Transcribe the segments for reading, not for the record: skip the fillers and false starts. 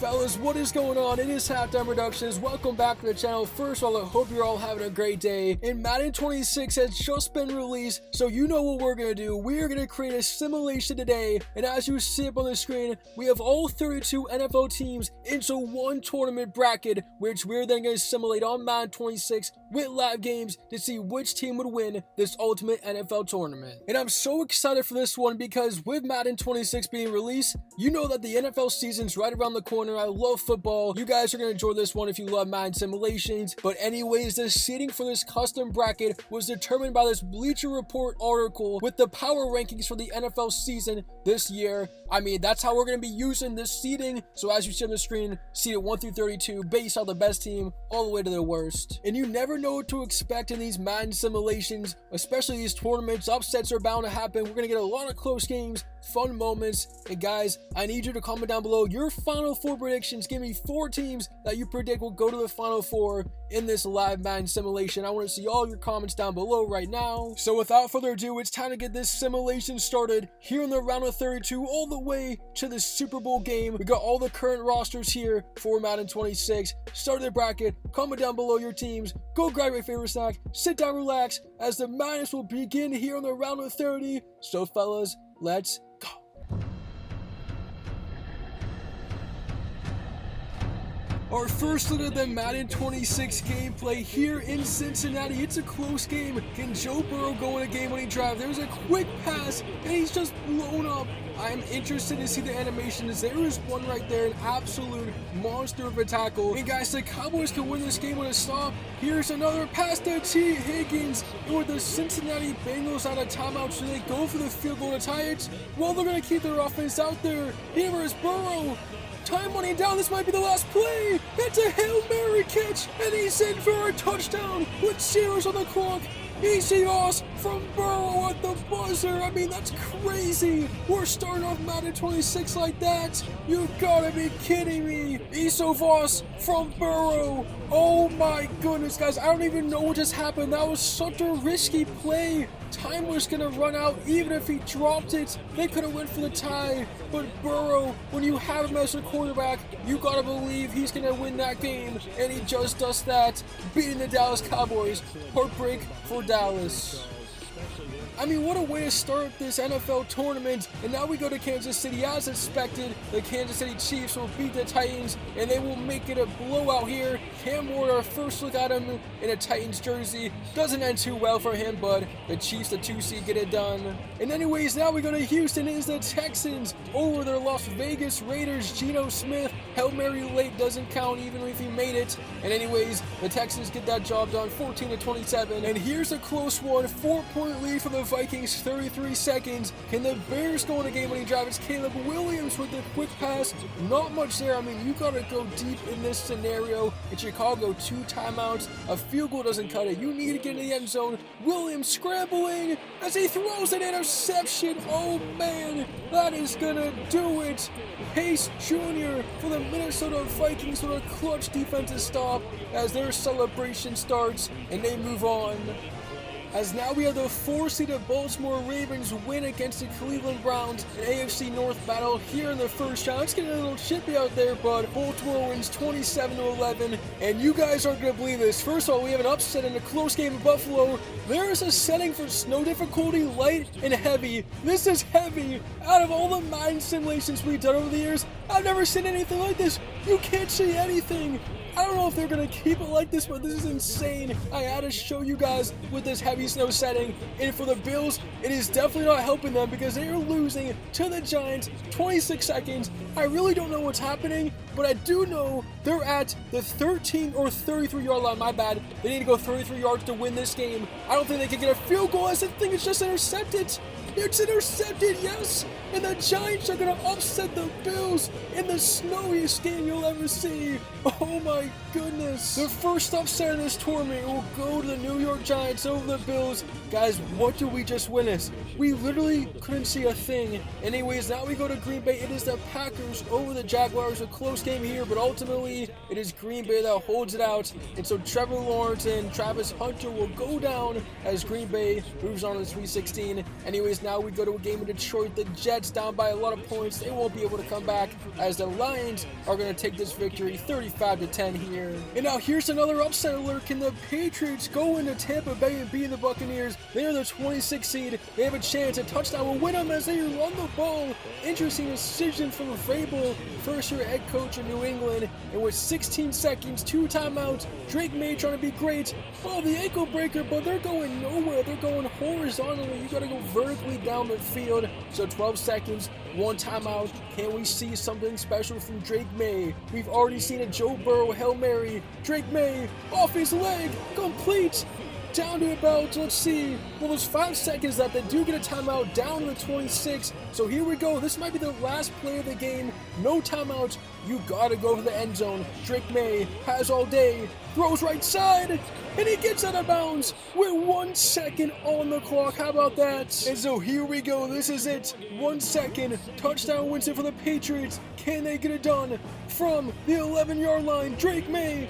Fellas, what is going on? It is Halftime Productions. Welcome back to the channel. First of all, I hope you're all having a great day. And Madden 26 has just been released, so you know what we're going to do. We are going to create a simulation today, and as you see up on the screen, we have all 32 NFL teams into one tournament bracket, which we're then going to simulate on Madden 26 with live games to see which team would win this ultimate NFL tournament. And I'm so excited for this one because with Madden 26 being released, you know that the NFL season's right around the corner. I love football. You guys are going to enjoy this one if you love Madden simulations. But anyways, the seating for this custom bracket was determined by this Bleacher Report article with the power rankings for the NFL season this year. I mean, that's how we're going to be using this seating. So as you see on the screen, seeded 1 through 32 based on the best team all the way to the worst. And you never know what to expect in these Madden simulations, especially these tournaments. Upsets are bound to happen. We're going to get a lot of close games, fun moments. And guys, I need you to comment down below your Final Four predictions. Give me 4 teams that you predict will go to the Final Four in this live Madden simulation. I want to see all your comments down below right now. So without further ado, it's time to get this simulation started here in the round of 32 all the way to the Super Bowl game. We got all the current rosters here for Madden 26. Start the bracket, comment down below your teams, go grab your favorite snack, sit down, relax, as the madness will begin here in the round of 30. So fellas, let's go. Our first look at the Madden 26 gameplay here in Cincinnati. It's a close game. Can Joe Burrow go in a game-winning drive? There's a quick pass, and he's just blown up. I'm interested to see the animations. There is one right there, an absolute monster of a tackle. And guys, the Cowboys can win this game with a stop. Here's another pass to T. Higgins. And with the Cincinnati Bengals out of timeout, should they go for the field goal to tie it? Well, they're going to keep their offense out there. Here is Burrow. Time running down, this might be the last play. It's a Hail Mary catch, and he's in for a touchdown with 0 on the clock. Easy loss from Burrow at the buzzer. I mean, that's crazy. We're starting off Madden 26 like that. You gotta be kidding me. Iso Voss from Burrow. Oh my goodness, guys. I don't even know what just happened. That was such a risky play. Time was gonna run out even if he dropped it. They could have went for the tie. But Burrow, when you have him as a quarterback, you gotta believe he's gonna win that game. And he just does that, beating the Dallas Cowboys. Heartbreak for Dallas. I mean, what a way to start this NFL tournament. And now we go to Kansas City. As expected, the Kansas City Chiefs will beat the Titans, and they will make it a blowout here. Cam Ward, our first look at him in a Titans jersey. Doesn't end too well for him, but the Chiefs, the 2 seed, get it done. And anyways, now we go to Houston. It is the Texans over their Las Vegas Raiders. Geno Smith, Hail Mary late, doesn't count even if he made it. And anyways, the Texans get that job done, 14-27. And here's a close one, 4-point lead for the Vikings, 33 seconds. Can the Bears go in a game-winning drive? It's Caleb Williams with the quick pass. Not much there. I mean, you gotta go deep in this scenario. In Chicago, 2 timeouts. A field goal doesn't cut it. You need to get in the end zone. Williams scrambling as he throws an interception. Oh man, that is gonna do it. Pace Jr. for the Minnesota Vikings with a clutch defensive stop as their celebration starts and they move on. As now we have the 4-seeded Baltimore Ravens win against the Cleveland Browns, an AFC North battle here in the first round. It's getting a little chippy out there, but Baltimore wins 27-11, and you guys aren't going to believe this. First of all, we have an upset in a close game in Buffalo. There is a setting for snow difficulty, light and heavy. This is heavy. Out of all the Madden simulations we've done over the years, I've never seen anything like this. You can't see anything. I don't know if they're going to keep it like this, but this is insane. I had to show you guys with this heavy snow setting. And for the Bills, it is definitely not helping them because they are losing to the Giants 26 seconds. I really don't know what's happening, but I do know they're at the 13 or 33 yard line. My bad. They need to go 33 yards to win this game. I don't think they can get a field goal as the thing is just intercepted. It's intercepted, yes! And the Giants are going to upset the Bills in the snowiest game you'll ever see. Oh my goodness. The first upset in this tournament will go to the New York Giants over the Bills. Guys, what did we just witness? We literally couldn't see a thing. Anyways, now we go to Green Bay. It is the Packers over the Jaguars. A close game here, but ultimately it is Green Bay that holds it out. And so Trevor Lawrence and Travis Hunter will go down as Green Bay moves on to the 3-16. Anyways, Angeles. Now we go to a game in Detroit. The Jets down by a lot of points. They won't be able to come back as the Lions are going to take this victory 35-10 here. And now here's another upset alert. Can the Patriots go into Tampa Bay and beat the Buccaneers? They're the 26th seed. They have a chance. A touchdown will win them as they run the ball. Interesting decision from Vrabel, first-year head coach in New England. And with 16 seconds, 2 timeouts, Drake May trying to be great. Oh, the ankle breaker, but they're going nowhere. They're going horizontally. You got to go vertically down the field. So 12 seconds, 1 timeout. Can we see something special from Drake May? We've already seen a Joe Burrow Hail Mary. Drake May off his leg, complete. Down to about, let's see, well, there's 5 seconds left. They do get a timeout down to the 26. So here we go. This might be the last play of the game. No timeouts. You gotta go to the end zone. Drake May has all day. Throws right side. And he gets out of bounds with 1 second on the clock. How about that? And so here we go. This is it. 1 second. Touchdown wins it for the Patriots. Can they get it done? From the 11-yard line, Drake May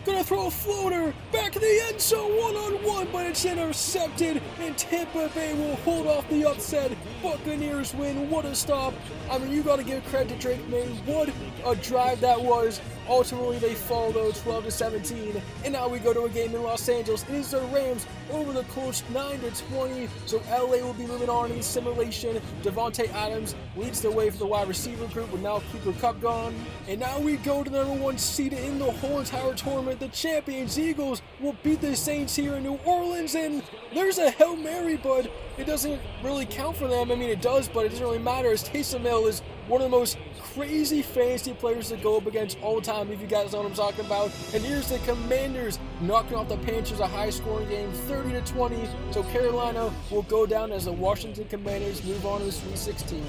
gonna throw a floater back to the end zone, one-on-one, but it's intercepted, and Tampa Bay will hold off the upset. Buccaneers win. What a stop. I mean, you gotta give credit to Drake May. What a drive that was. Ultimately, they fall, though, 12-17. And now we go to a game in Los Angeles. It is the Rams over the Colts, 9-20. So LA will be moving on in the simulation. Devontae Adams leads the way for the wide receiver group with now Cooper Kupp gone. And now we go to the number 1 seed in the whole entire tournament. The champions Eagles will beat the Saints here in New Orleans. And there's a Hail Mary, but it doesn't really count for them. I mean, it does, but it doesn't really matter, as Taysom Hill is one of the most crazy fantasy players to go up against all time, if you guys know what I'm talking about. And here's the Commanders knocking off the Panthers, a high-scoring game, 30-20. So Carolina will go down as the Washington Commanders move on to the Sweet 16.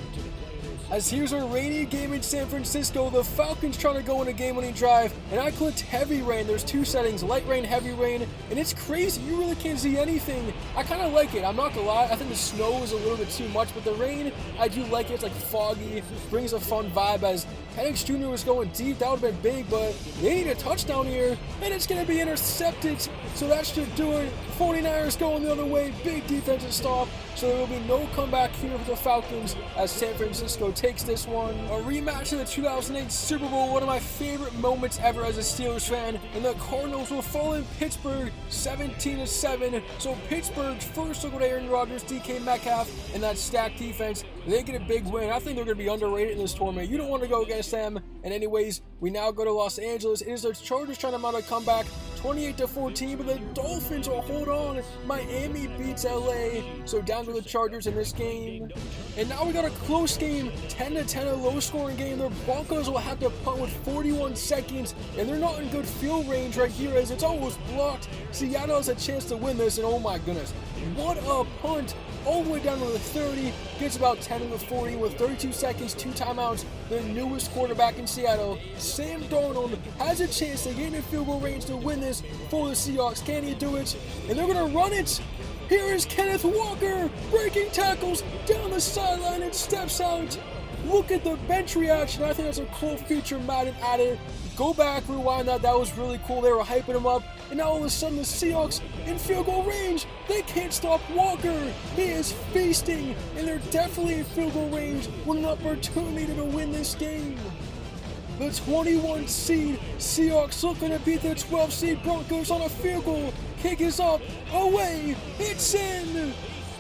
As here's a rainy game in San Francisco, the Falcons trying to go in a game-winning drive, and I clicked heavy rain. There's 2 settings, light rain, heavy rain, and it's crazy. You really can't see anything. I kind of like it. I'm not gonna lie. I think the snow is a little bit too much, but the rain, I do like it. It's like foggy, brings a fun vibe. As Penix Jr. was going deep, that would have been big, but they need a touchdown here, and it's gonna be intercepted. So that should do it. 49ers going the other way. Big defensive stop. So there will be no comeback here for the Falcons as San Francisco takes this one. A rematch of the 2008 Super Bowl, one of my favorite moments ever as a Steelers fan. And the Cardinals will fall in Pittsburgh 17-7. So Pittsburgh's first look at Aaron Rodgers, DK Metcalf, and that stacked defense. They get a big win. I think they're going to be underrated in this tournament. You don't want to go against them. And anyways, we now go to Los Angeles. It is the Chargers trying to mount a comeback. 28-14, but the Dolphins will hold on. Miami beats LA, so down to the Chargers in this game. And now we got a close game, 10-10, a low-scoring game. The Broncos will have to punt with 41 seconds, and they're not in good field range right here as it's almost blocked. Seattle has a chance to win this, and oh my goodness, what a punt. All the way down to the 30, gets about 10 in the 40 with 32 seconds, 2 timeouts. The newest quarterback in Seattle, Sam Darnold, has a chance to get in field goal range to win this for the Seahawks. Can he do it? And they're going to run it. Here is Kenneth Walker breaking tackles down the sideline and steps out. Look at the bench reaction. I think that's a cool feature Madden added. Go back, rewind that. That was really cool. They were hyping him up. And now all of a sudden the Seahawks in field goal range. They can't stop Walker. He is feasting. And they're definitely in field goal range with an opportunity to win this game. The 21 seed Seahawks looking to beat the 12 seed Broncos on a field goal. Kick is up, away, it's in.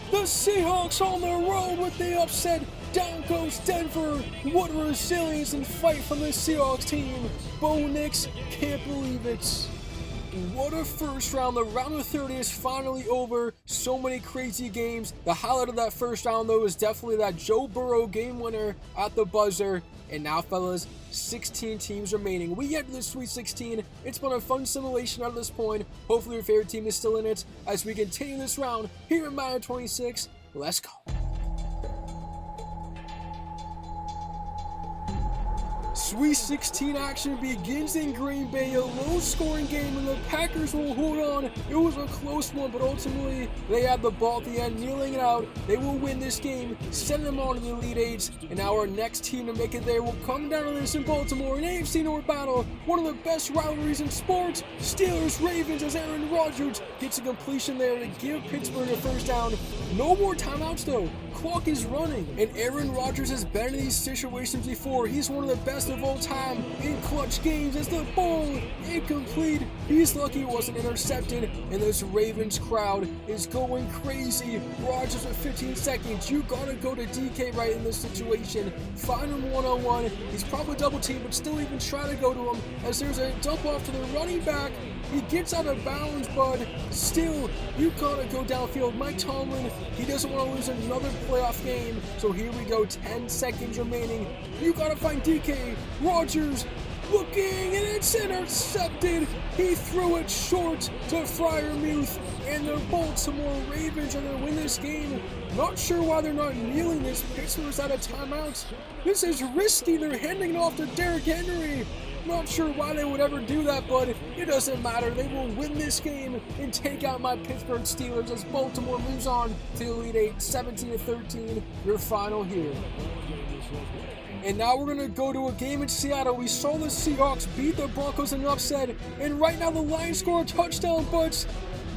The Seahawks on the road with the upset. Down goes Denver. What resilience and fight from the Seahawks team. Bo Nix can't believe it. What a first round. The round of 30 is finally over. So many crazy games. The highlight of that first round, though, is definitely that Joe Burrow game winner at the buzzer. And now, fellas, 16 teams remaining. We get to the Sweet 16. It's been a fun simulation at this point. Hopefully your favorite team is still in it as we continue this round here in Madden 26. Let's go. Sweet 16 action begins in Green Bay, a low-scoring game, and the Packers will hold on. It was a close one, but ultimately they had the ball at the end, kneeling it out. They will win this game, send them on to the Elite Eights, and now our next team to make it there will come down to this in Baltimore, an AFC North battle, one of the best rivalries in sports. Steelers-Ravens as Aaron Rodgers gets a completion there to give Pittsburgh a first down. No more timeouts though. Clock is running, and Aaron Rodgers has been in these situations before. He's one of the best of all time in clutch games as the ball incomplete. He's lucky it wasn't intercepted, and this Ravens crowd is going crazy. Rodgers with 15 seconds. You gotta go to DK right in this situation. Find him one-on-one. He's probably double teamed, but still even try to go to him as there's a dump off to the running back. He gets out of bounds, but still, you gotta go downfield. Mike Tomlin, he doesn't want to lose another playoff game. So here we go, 10 seconds remaining. You gotta find DK. Rodgers looking, and it's intercepted. He threw it short to Freiermuth, and the Baltimore Ravens are gonna win this game. Not sure why they're not kneeling this. Pittsburgh's out of timeouts. This is risky. They're handing it off to Derrick Henry. Not sure why they would ever do that, but it doesn't matter. They will win this game and take out my Pittsburgh Steelers as Baltimore moves on to the Elite Eight, 17-13, your final here. And now we're going to go to a game in Seattle. We saw the Seahawks beat the Broncos in an upset, and right now the Lions score a touchdown, but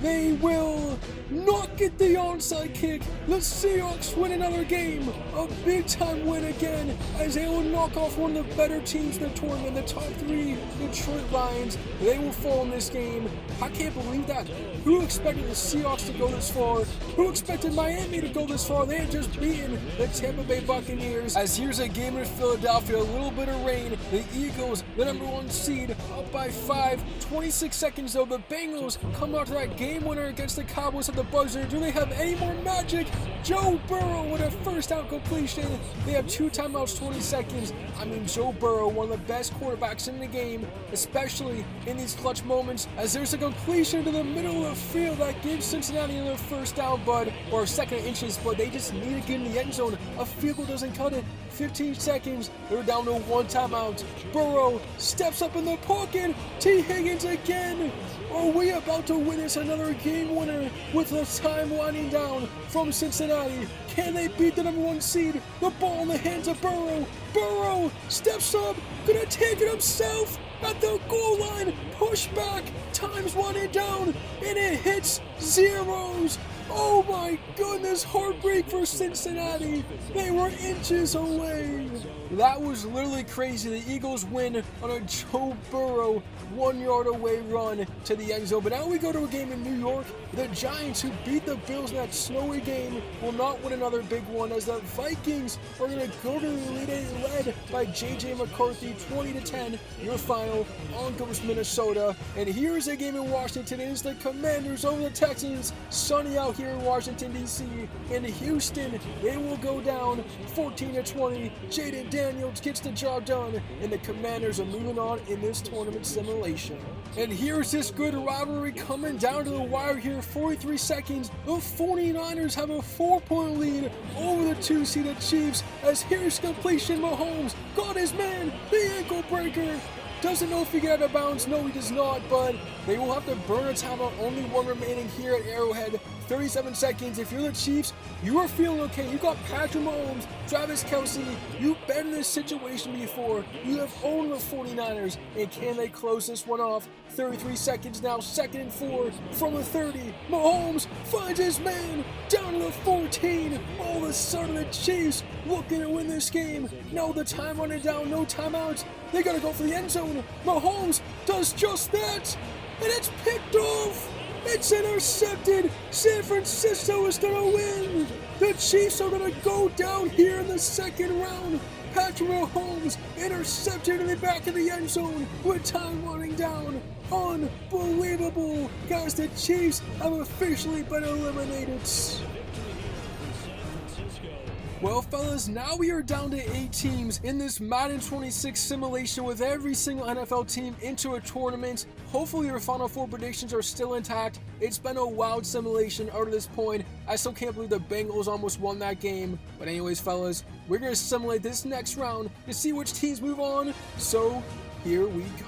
they will not get the onside kick. The Seahawks win another game. A big-time win again as they will knock off one of the better teams in the tournament, the top 3 Detroit Lions. They will fall in this game. I can't believe that. Who expected the Seahawks to go this far? Who expected Miami to go this far? They had just beaten the Tampa Bay Buccaneers. As here's a game in Philadelphia, a little bit of rain. The Eagles, the #1 seed, up by 5. 26 seconds though. The Bengals come out to that game winner against the Cowboys at the buzzer. Do they have any more magic? Joe Burrow with a first down completion. They have 2 timeouts, 20 seconds. I mean, Joe Burrow, one of the best quarterbacks in the game, especially in these clutch moments, as there's a completion to the middle of the field that gives Cincinnati their first down, or second inches, but they just need to get in the end zone. A field goal doesn't cut it. 15 seconds, they're down to 1 timeout. Burrow steps up in the pocket. T. Higgins again. Are we about to witness another game winner with the time winding down from Cincinnati? Can they beat the #1 seed? The ball in the hands of Burrow. Burrow steps up, gonna take it himself at the goal line. Push back, time's winding down, and it hits zeros. Oh my goodness, heartbreak for Cincinnati. They were inches away. That was literally crazy. The Eagles win on a Joe Burrow 1-yard away run to the end zone. But now we go to a game in New York. The Giants, who beat the Bills in that snowy game, will not win another big one, as the Vikings are going to go to the Elite Eight led by J.J. McCarthy, 20-10. Your final on goes Minnesota. And here's a game in Washington. It is the Commanders over the Texans. Sunny out here in Washington, D.C. In Houston, they will go down 14-20. Jaden Daniels gets the job done, and the Commanders are moving on in this tournament simulation. And here's this good rivalry coming down to the wire here. 43 seconds. The 49ers have a 4-point lead over the 2-seeded Chiefs, as here's completion. Mahomes got his man, the ankle breaker. Doesn't know if he got out of bounds. No, he does not, but they will have to burn a timeout. Only 1 remaining here at Arrowhead. 37 seconds. If you're the Chiefs, you are feeling okay. You got Patrick Mahomes, Travis Kelce. You've been in this situation before. You have owned the 49ers. And can they close this one off? 33 seconds now. 2nd and 4 from the 30. Mahomes finds his man down to the 14. All of a sudden, the Chiefs looking to win this game. Now the time running down. No timeouts. They got to go for the end zone. Mahomes does just that. And it's picked off. It's intercepted. San Francisco is going to win. The Chiefs are going to go down here in the 2nd round. Patrick Mahomes intercepted in the back of the end zone with time running down. Unbelievable. Guys, the Chiefs have officially been eliminated. Well, fellas, now we are down to 8 teams in this Madden 26 simulation with every single NFL team into a tournament. Hopefully your Final Four predictions are still intact. It's been a wild simulation out to this point. I still can't believe the Bengals almost won that game. But anyways, fellas, we're going to simulate this next round to see which teams move on. So, here we go.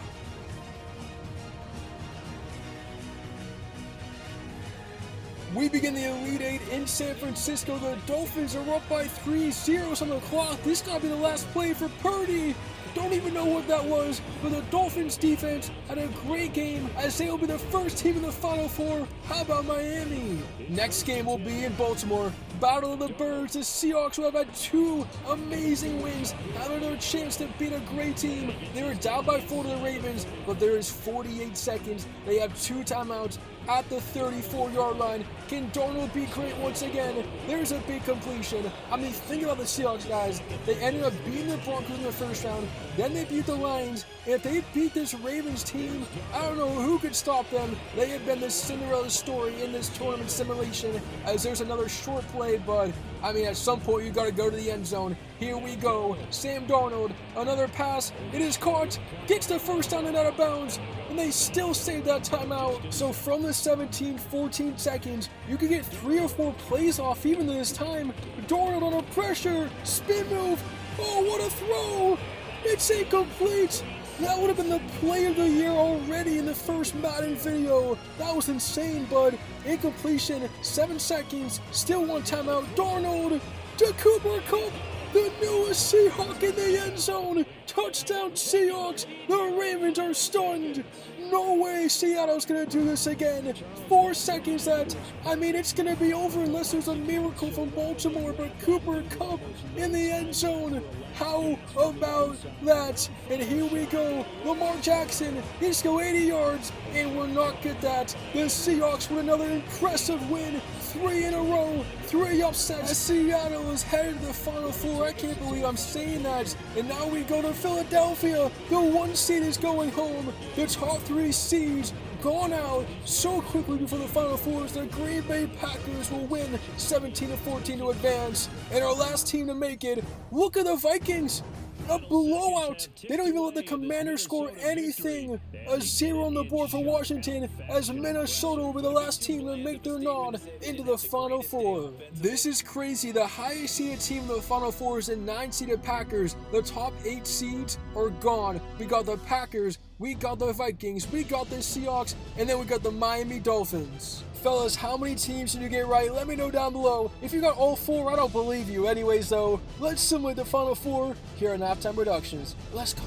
We begin the Elite Eight in San Francisco. The Dolphins are up by 3-0 on the clock. This got to be the last play for Purdy. Don't even know what that was, but the Dolphins defense had a great game as they will be the first team in the Final Four. How about Miami? Next game will be in Baltimore. Battle of the Birds. The Seahawks, who have had 2 amazing wins, have another chance to beat a great team. They were down by 4 to the Ravens, but there is 48 seconds. They have 2 timeouts at the 34-yard line. Can Darnold be great once again? There's a big completion. I mean, think about the Seahawks, guys. They ended up beating the Broncos in the first round. Then they beat the Lions. If they beat this Ravens team, I don't know who could stop them. They have been the Cinderella story in this tournament simulation, as there's another short play, but I mean, at some point you got to go to the end zone. Here we go. Sam Darnold, another pass. It is caught. Gets the first down and out of bounds. And they still save that timeout. So from the 14 seconds, you can get 3 or 4 plays off even this time. Darnold under pressure. Spin move. Oh, what a throw. It's incomplete. That would have been the play of the year already in the first Madden video. That was insane, bud. Incompletion, 7 seconds, still 1 timeout. Darnold to Cooper Kupp, the newest Seahawk in the end zone. Touchdown Seahawks. The Ravens are stunned. No way Seattle's going to do this again. 4 seconds left. I mean, it's going to be over unless there's a miracle from Baltimore, but Cooper Kupp in the end zone. How about that? And here we go. Lamar Jackson, he's go 80 yards, and we'll not get that. The Seahawks with another impressive win. 3 in a row, 3 upsets. Seattle is headed to the Final Four. I can't believe I'm saying that. And now we go to Philadelphia. The 1 seed is going home. The top 3 seeds gone out so quickly before the Final Fours. The Green Bay Packers will win 17-14 to advance. And our last team to make it, look at the Vikings. A blowout. They don't even let the Commanders score anything. A 0 on the board for Washington as Minnesota will be the last team to make their nod into the Final Four. This is crazy. The highest seeded team in the Final Four is the 9-seeded Packers. The top 8 seeds are gone. We got the Packers, we got the Vikings, we got the Seahawks, and then we got the Miami Dolphins. Fellas, how many teams did you get right? Let me know down below. If you got all 4, I don't believe you. Anyways, though, let's simulate the Final Four here on Halftime Productions. Let's go.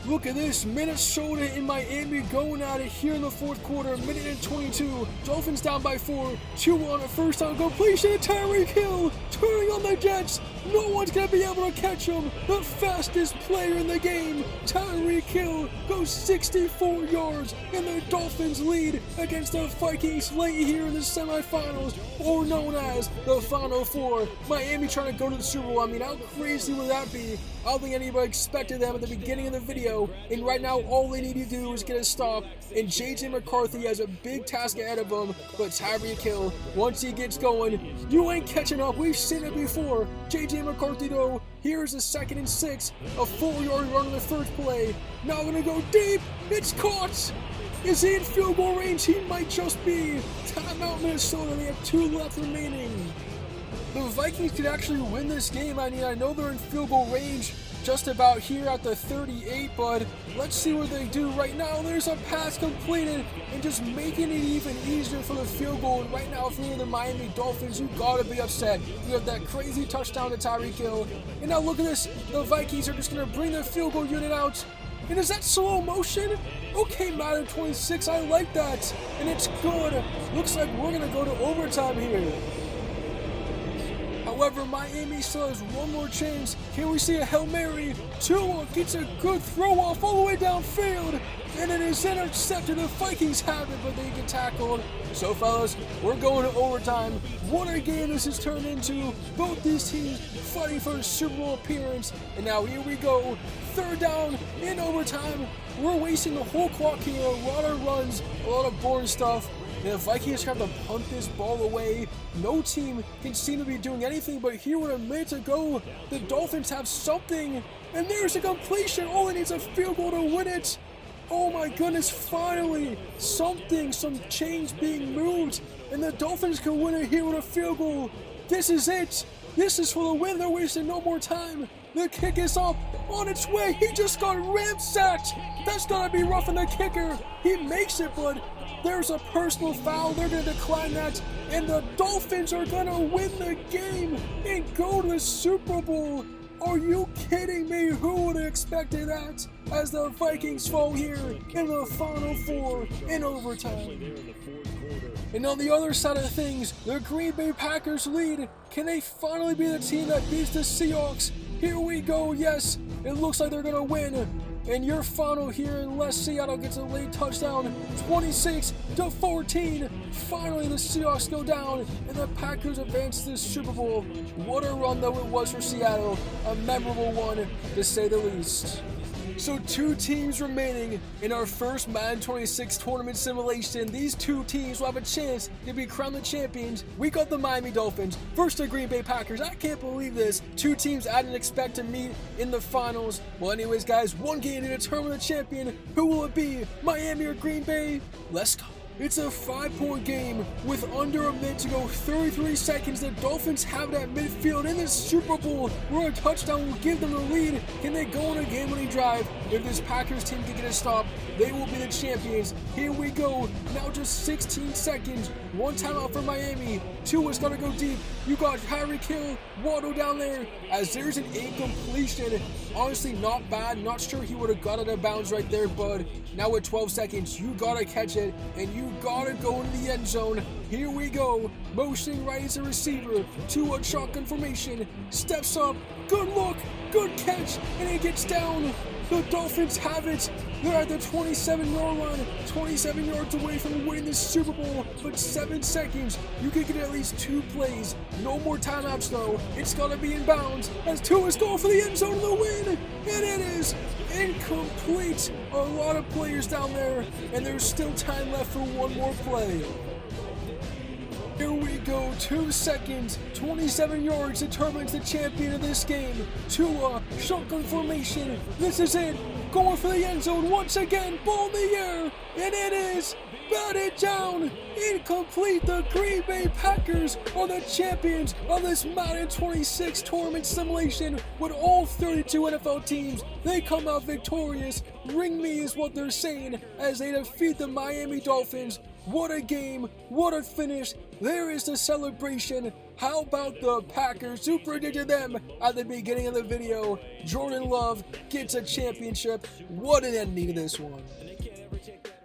Look at this, Minnesota and Miami going at it here in the 4th quarter, minute and 22. Dolphins down by 4, 2 on a first down completion, Tyreek Hill turning on the Jets. No one's going to be able to catch him. The fastest player in the game, Tyreek Hill, goes 64 yards, and the Dolphins lead against the Vikings late here in the semifinals, or known as the Final Four. Miami trying to go to the Super Bowl. I mean, how crazy would that be? I don't think anybody expected them at the beginning of the video, and right now all they need to do is get a stop, and J.J. McCarthy has a big task ahead of him, but Tyreek Hill, once he gets going, you ain't catching up. We've seen it before. J.J. McCarthy, though, here's a 2nd and 6, a 4-yard run on the first play. Now gonna go deep. It's caught. Is he in field goal range? He might just be. Timeout Minnesota. They have 2 left remaining. The Vikings could actually win this game. I mean, I know they're in field goal range just about here at the 38, but let's see what they do right now. There's a pass completed and just making it even easier for the field goal. And right now, if you're the Miami Dolphins, you gotta be upset. You have that crazy touchdown to Tyreek Hill. And now look at this. The Vikings are just gonna bring their field goal unit out. And is that slow motion? Okay, Madden 26, I like that. And it's good. Looks like we're gonna go to overtime here. However, Miami still has one more chance. Here we see a Hail Mary. Tua gets a good throw off all the way downfield. And it is intercepted. The Vikings have it, but they get tackled. So, fellas, we're going to overtime. What a game this has turned into. Both these teams fighting for a Super Bowl appearance. And now here we go. 3rd down in overtime. We're wasting the whole clock here. A lot of runs, a lot of boring stuff. The Vikings have to punt this ball away. No team can seem to be doing anything, but here with a minute to go, the Dolphins have something. And there's a completion. All it needs is a field goal to win it. Oh my goodness, finally! Some change being moved, and the Dolphins can win it here with a field goal. This is it! This is for the win, they're wasting no more time. The kick is up, on its way, he just got ransacked! That's gotta be rough on the kicker. He makes it, but there's a personal foul, they're gonna decline that, and the Dolphins are gonna win the game and go to the Super Bowl. Are you kidding me? Who would have expected that? As the Vikings fall here in the Final Four in overtime. And on the other side of things, the Green Bay Packers lead. Can they finally be the team that beats the Seahawks? Here we go, yes, it looks like they're gonna win. And your final here, unless Seattle gets a late touchdown, 26-14. Finally, the Seahawks go down, and the Packers advance to the Super Bowl. What a run, though, it was for Seattle. A memorable one, to say the least. So 2 teams remaining in our first Madden 26 tournament simulation. These 2 teams will have a chance to be crowned the champions. We got the Miami Dolphins versus the Green Bay Packers. I can't believe this. 2 teams I didn't expect to meet in the finals. Well, anyways, guys, one game to determine the champion. Who will it be? Miami or Green Bay? Let's go. It's a 5-point game with under a minute to go, 33 seconds. The Dolphins have it at midfield in this Super Bowl where a touchdown will give them the lead. Can they go on a game-winning drive? If this Packers team can get a stop, they will be the champions. Here we go. Now just 16 seconds. 1 timeout for Miami. 2 is going to go deep. You got Harry Kill, Waddle down there as there's an incompletion. Honestly, not bad. Not sure he would have got it out of bounds right there, bud. Now with 12 seconds, you got to catch it, and you got to go into the end zone. Here we go. Motioning right as a receiver to a shotgun formation. Steps up. Good look. Good catch. And it gets down. The Dolphins have it. They're at the 27-yard line, 27 yards away from winning the Super Bowl, but 7 seconds. You can get at least 2 plays. No more timeouts, though. It's got to be in bounds as Tua is going for the end zone of the win. And it is incomplete. A lot of players down there, and there's still time left for one more play. Here we go, 2 seconds, 27 yards determines the champion of this game. Tua, shotgun formation, this is it, going for the end zone once again, ball in the air, and it is batted down, incomplete. The Green Bay Packers are the champions of this Madden 26 tournament simulation with all 32 NFL teams. They come out victorious. Ring me is what they're saying as they defeat the Miami Dolphins. What a game, what a finish. There is the celebration. How about the Packers who predicted them at the beginning of the video? Jordan Love gets a championship. What an ending to this one.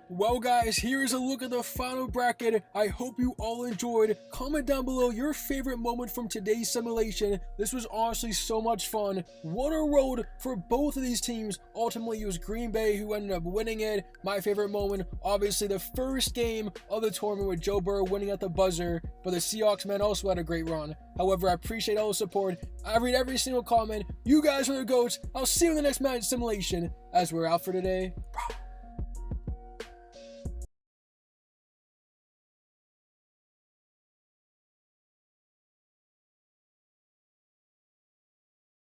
Well guys, here's a look at the final bracket. I hope you all enjoyed. Comment down below your favorite moment from today's simulation. This was honestly so much fun. What a road for both of these teams. Ultimately, it was Green Bay who ended up winning it. My favorite moment, obviously the first game of the tournament with Joe Burrow winning at the buzzer, but the Seahawks men also had a great run. However, I appreciate all the support. I read every single comment. You guys are the GOATs. I'll see you in the next Madden simulation as we're out for today.